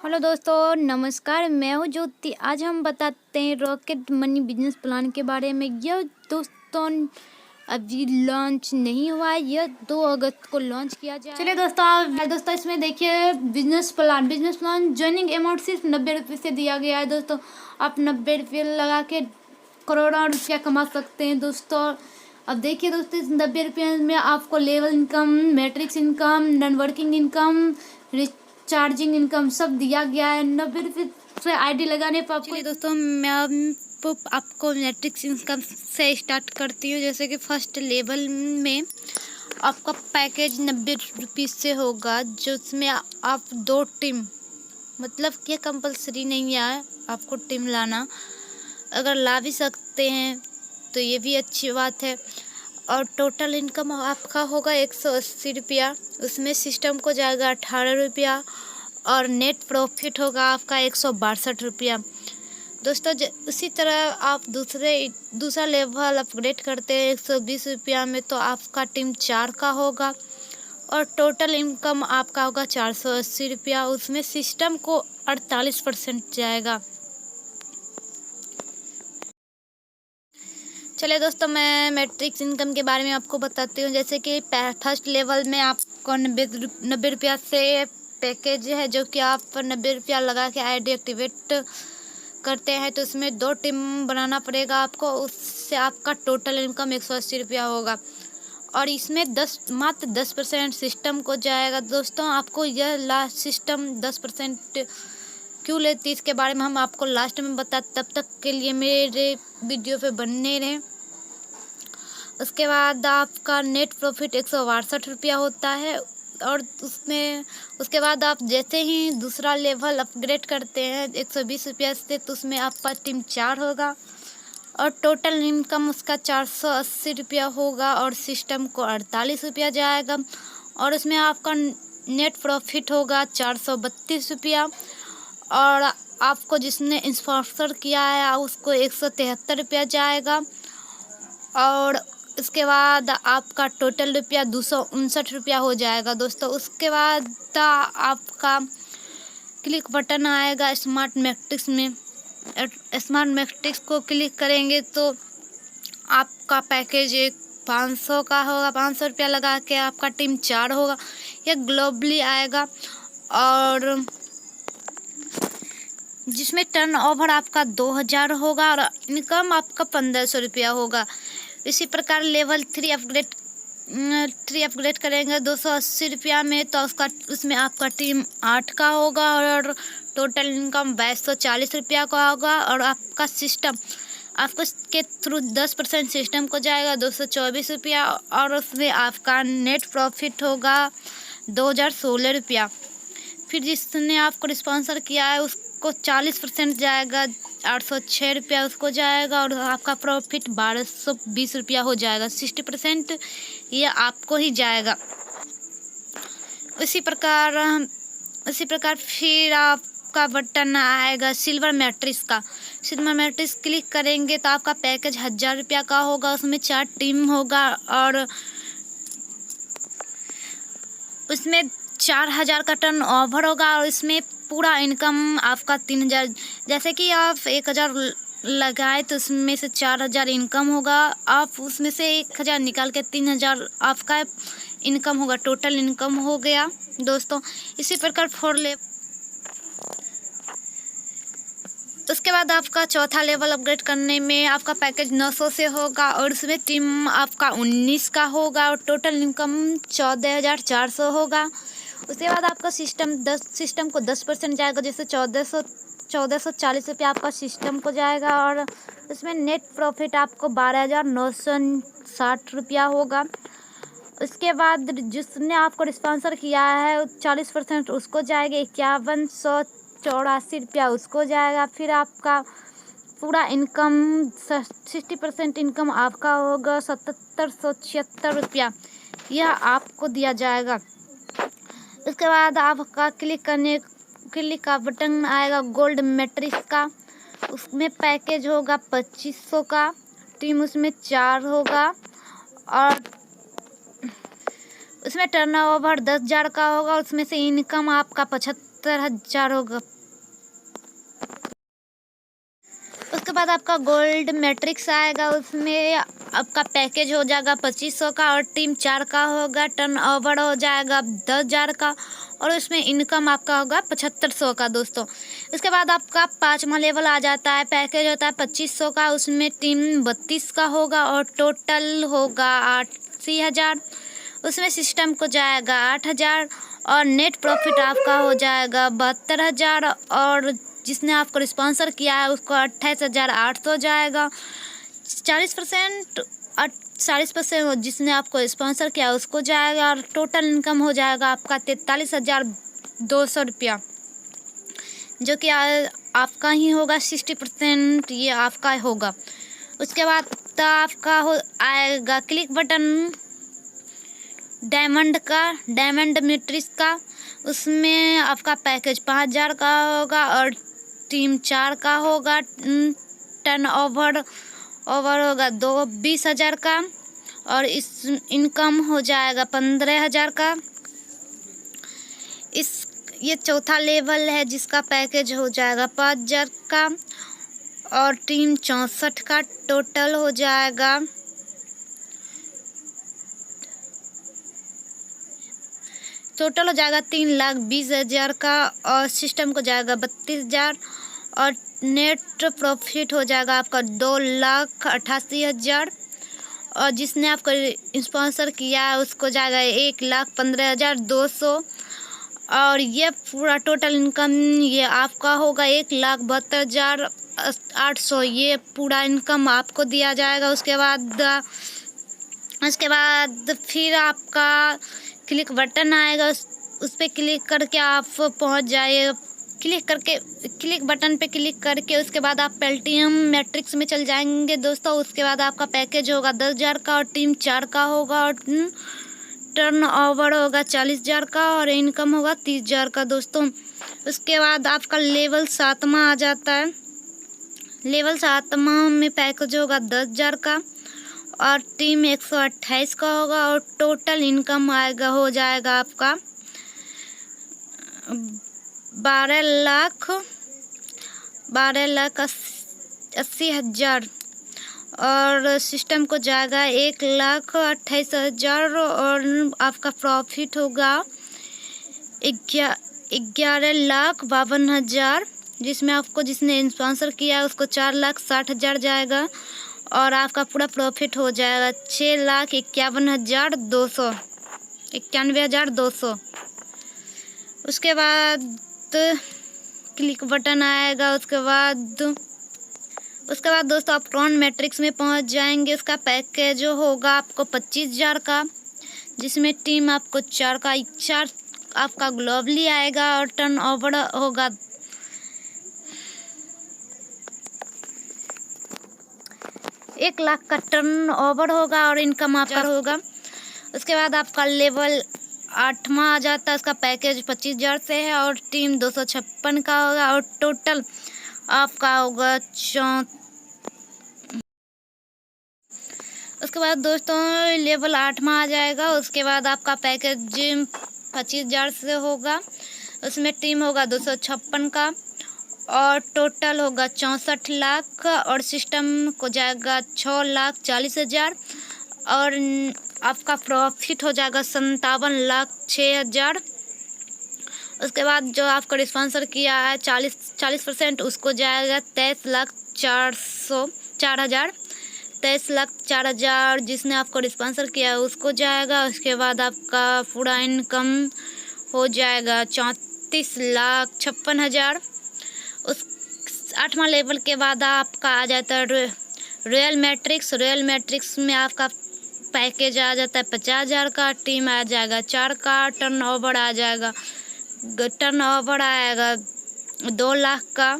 Hello दोस्तों, नमस्कार। मैं हूँ ज्योति। आज हम बताते हैं रॉकेट मनी बिजनेस प्लान के बारे में। यह दोस्तों अभी लॉन्च नहीं हुआ है, यह 2 अगस्त को लॉन्च किया जाए। चलिए दोस्तों इसमें देखिए बिजनेस प्लान ज्वाइनिंग अमाउंट सिर्फ 90 रुपये से दिया गया है। दोस्तों आप 90 रुपये लगा के करोड़ों रुपया कमा सकते हैं। दोस्तों अब देखिए दोस्तों, इस 90 रुपये में आपको level income, matrix income, non working income, charging income सब दिया गया है। 90 रुपये से आईडी लगाने पर आपको दोस्तों मैं आपको मैट्रिक्स इनकम से स्टार्ट करती हूँ। जैसे कि फर्स्ट लेवल में आपका पैकेज 90 रुपये से होगा, जिसमें आप 2 टीम, मतलब कि कंपलसरी नहीं है आपको टीम लाना, अगर ला भी सकते हैं तो ये भी अच्छी बात है। और टोटल इनकम आपका होगा 180 रुपया, उसमें सिस्टम को जाएगा 18 रुपया और नेट प्रॉफिट होगा आपका 162 रुपया। दोस्तों उसी तरह आप दूसरा लेवल अपग्रेड करते हैं 120 रुपया में, तो आपका टीम 4 का होगा और टोटल इनकम आपका होगा 480 रुपया, उसमें सिस्टम को 48% जाएगा। चलिए दोस्तों मैं मैट्रिक्स इनकम के बारे में आपको बताती हूँ। जैसे कि फर्स्ट लेवल में आपको 90 रुपया से पैकेज है, जो कि आप 90 रुपया लगा के आईडी एक्टिवेट करते हैं तो उसमें 2 टीम बनाना पड़ेगा आपको, उससे आपका टोटल इनकम 180 रुपया होगा और इसमें मात्र 10% सिस्टम को जाएगा। दोस्तों आपको यह लास्ट सिस्टम 10% क्यों लेती, इसके बारे में हम आपको लास्ट में तब तक के लिए मेरे वीडियो पे बनने रहें। उसके बाद आपका नेट प्रॉफिट 162 रुपया होता है और उसके बाद आप जैसे ही दूसरा लेवल अपग्रेड करते हैं 120 रुपया से, तो उसमें आपका टीम 4 होगा और टोटल इनकम उसका 480 रुपया होगा और सिस्टम को 48 रुपया जाएगा और उसमें आपका नेट प्रॉफिट होगा 432 रुपया और आपको जिसने स्पॉन्सर किया है उसको 173 रुपया जाएगा और उसके बाद आपका टोटल रुपया 259 रुपया हो जाएगा। दोस्तों उसके बाद आपका क्लिक बटन आएगा स्मार्ट मैट्रिक्स में। स्मार्ट मैट्रिक्स को क्लिक करेंगे तो आपका पैकेज 500 का होगा, 500 रुपया लगा के आपका टीम 4 होगा। यह ग्लोबली आएगा और जिसमें टर्नओवर आपका 2000 होगा और इनकम आपका 1500 रुपया होगा। इसी प्रकार लेवल 3 अपग्रेड करेंगे 280 रुपया में, तो उसमें आपका टीम 8 का होगा और टोटल इनकम 2240 रुपया का होगा और आपका सिस्टम आपको के थ्रू 10% सिस्टम को जाएगा 224 रुपया और उसमें आपका नेट प्रॉफिट होगा 2016 रुपया। फिर जिसने आपको स्पॉन्सर किया है उसको 40% जाएगा 806 रुपया उसको जाएगा और आपका प्रॉफिट 1220 रुपया हो जाएगा। 60% ये आपको ही जाएगा। उसी प्रकार फिर आपका बटन आएगा सिल्वर मैट्रिक्स का। सिल्वर मैट्रिक्स क्लिक करेंगे तो आपका पैकेज 1000 रुपया का होगा, उसमें 4 टीम होगा और उसमें 4000 का टर्न ओवर होगा और इसमें पूरा इनकम आपका 3000, जैसे कि आप 1000 लगाए तो उसमें से 4000 इनकम होगा, आप उसमें से 1000 निकाल के 3000 आपका इनकम होगा, टोटल इनकम हो गया। दोस्तों इसी प्रकार 4 लेवल, उसके बाद आपका चौथा लेवल अपग्रेड करने में आपका पैकेज 900 से होगा और उसमें टीम आपका 19 का होगा और टोटल इनकम 14400 होगा। उसके बाद आपका सिस्टम को 10% जाएगा, जैसे 1440 रुपया आपका सिस्टम को जाएगा और उसमें नेट प्रॉफिट आपको 12960 रुपया होगा। उसके बाद जिसने आपको स्पॉन्सर किया है 40% उसको जाएगा, 5184 रुपया उसको जाएगा। फिर आपका पूरा इनकम 60% इनकम आपका होगा 7776 रुपया, यह आपको दिया जाएगा। उसके बाद आपका क्लिक का बटन आएगा गोल्ड मैट्रिक्स का, उसमें पैकेज होगा 2500 का, टीम उसमें 4 होगा और उसमें टर्नओवर 10,000 का होगा, उसमें से इनकम आपका 75,000 होगा। उसके बाद आपका गोल्ड मैट्रिक्स आएगा, उसमें आपका पैकेज हो जाएगा 2500 का और टीम 4 का होगा। टर्नओवर हो जाएगा 10,000 का और उसमें इनकम आपका होगा 7500 का दोस्तों। इसके बाद आपका 5वां लेवल आ जाता है, पैकेज होता है 2500 का, उसमें टीम 32 का होगा और टोटल होगा 80,000। उसमें सिस्टम को जाएगा 8,000 और नेट प्रॉफिट आपका हो जाएगा 72,000 और जिसने आपको स्पॉन्सर किया है उसको 28,800 जाएगा। 40% और 40% जिसने आपको स्पॉन्सर किया उसको जाएगा और टोटल इनकम हो जाएगा आपका 43,200 रुपया, जो कि आपका ही होगा। 60% ये आपका होगा। उसके बाद आपका आएगा क्लिक बटन डायमंड मैट्रिक्स का, उसमें आपका पैकेज 5,000 का होगा और टीम 4 का होगा। टर्नओवर होगा 20,000 का और इस इनकम हो जाएगा 15,000 का। ये चौथा लेवल है जिसका पैकेज हो जाएगा 5,000 का और टीम 64 का। टोटल हो जाएगा 3,20,000 का और सिस्टम को जाएगा 32,000 और नेट प्रॉफिट हो जाएगा आपका 2,88,000 और जिसने आपको स्पॉन्सर किया है उसको जाएगा 1,15,200 और ये पूरा टोटल इनकम ये आपका होगा 1,72,800। ये पूरा इनकम आपको दिया जाएगा। उसके बाद फिर आपका क्लिक बटन आएगा, उस पर क्लिक करके आप पहुंच जाइए। क्लिक बटन पे क्लिक करके उसके बाद आप पेल्टियम मैट्रिक्स में चल जाएंगे दोस्तों। उसके बाद आपका पैकेज होगा 10,000 का और टीम 4 का होगा और टर्नओवर होगा 40,000 का और इनकम होगा 30,000 का दोस्तों। उसके बाद आपका लेवल 7वां आ जाता है। लेवल 7वां में पैकेज होगा 10,000 का और टीम 128 का होगा और टोटल इनकम हो जाएगा आपका 12,80,000 और सिस्टम को जाएगा 1,28,000 और आपका प्रॉफिट होगा 11,52,000, जिसमें आपको जिसने स्पॉन्सर किया उसको 4,60,000 जाएगा और आपका पूरा प्रॉफिट हो जाएगा 6,91,200। उसके बाद क्लिक बटन आएगा। उसके बाद दोस्तों आप ट्रॉन मैट्रिक्स में पहुंच जाएंगे। उसका पैकेज होगा आपको 25,000 का, जिसमें टीम आपको 4 आपका ग्लोबली आएगा और टर्नओवर होगा 1,00,000 का टर्नओवर होगा और इनकम आपका होगा। उसके बाद आपका लेवल 8वां आ जाता है। उसका पैकेज 25,000 से है और टीम 256 का होगा और टोटल आपका होगा उसके बाद दोस्तों लेवल 8वां आ जाएगा। उसके बाद आपका पैकेज 25,000 से होगा, उसमें टीम होगा 256 का और टोटल होगा 64 लाख और सिस्टम को जाएगा 6,40,000 और आपका प्रॉफिट हो जाएगा 57,06,000। उसके बाद जो आपको स्पॉन्सर किया है 40% उसको जाएगा 23,04,000। 23,04,000 जिसने आपको स्पॉन्सर किया है उसको जाएगा। उसके बाद आपका पूरा इनकम हो जाएगा 34,56,000। उस 8वां लेवल के बाद आपका आ जाता है रॉयल मैट्रिक्स में आपका पैकेज आ जाता है 50,000 का, टीम आ जाएगा 4 का, टर्नओवर आएगा 2 लाख का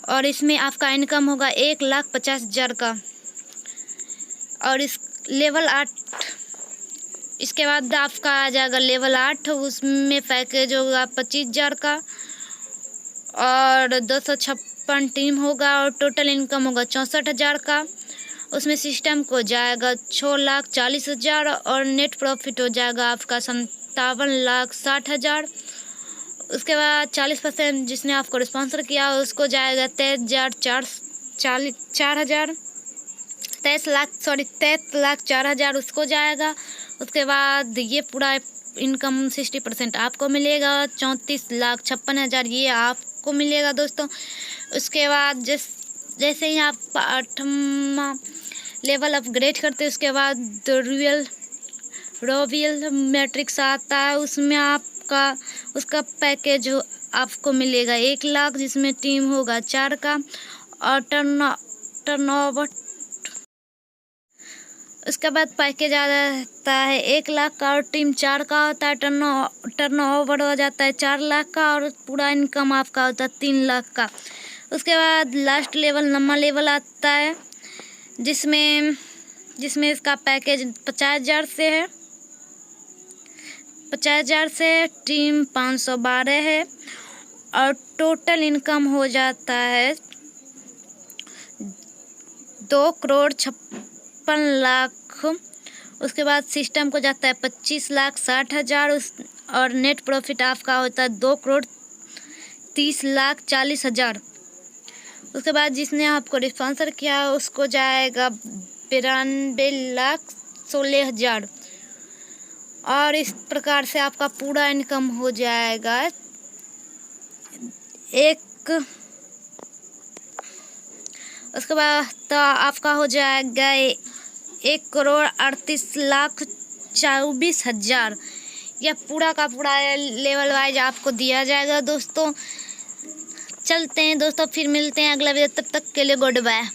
और इसमें आपका इनकम होगा 1,50,000 का। और इस लेवल 8 इसके बाद आपका आ जाएगा लेवल 8, उसमें पैकेज होगा 25,000 का और 256 टीम होगा और टोटल इनकम होगा 64,000 का उसमें सिस्टम को जाएगा 6,40,000 और नेट प्रॉफिट हो जाएगा आपका 57,60,000। उसके बाद 40% जिसने आपको स्पॉन्सर किया उसको जाएगा 23,04,000 उसको जाएगा। उसके बाद ये पूरा इनकम 60% आपको मिलेगा, 34,56,000 ये आपको मिलेगा दोस्तों। उसके बाद जैसे ही आप 8वां लेवल अपग्रेड करते हैं उसके बाद रॉयल मैट्रिक्स आता है, उसमें उसका पैकेज आपको मिलेगा 1 लाख, जिसमें टीम होगा 4 का और टर्नओवर। उसके बाद पैकेज आ जाता है 1 लाख का और टीम 4 का होता है। टर्नओवर हो जाता है 4 लाख का और पूरा इनकम आपका होता है 3 लाख का। उसके बाद लास्ट लेवल 9वां लेवल आता है, जिसमें इसका पैकेज 50,000 से है। 50,000 से टीम 512 है और टोटल इनकम हो जाता है 2,56,00,000। उसके बाद सिस्टम को जाता है 25,60,000 और नेट प्रॉफिट आपका होता है 2,30,40,000। उसके बाद जिसने आपको स्पॉन्सर किया उसको जाएगा 92,16,000 और इस प्रकार से आपका पूरा इनकम हो जाएगा उसके बाद तो आपका हो जाएगा 1,38,24,000। यह पूरा का पूरा लेवल वाइज आपको दिया जाएगा दोस्तों। चलते हैं दोस्तों, फिर मिलते हैं अगला वीडियो, तब तक के लिए गुड बाय।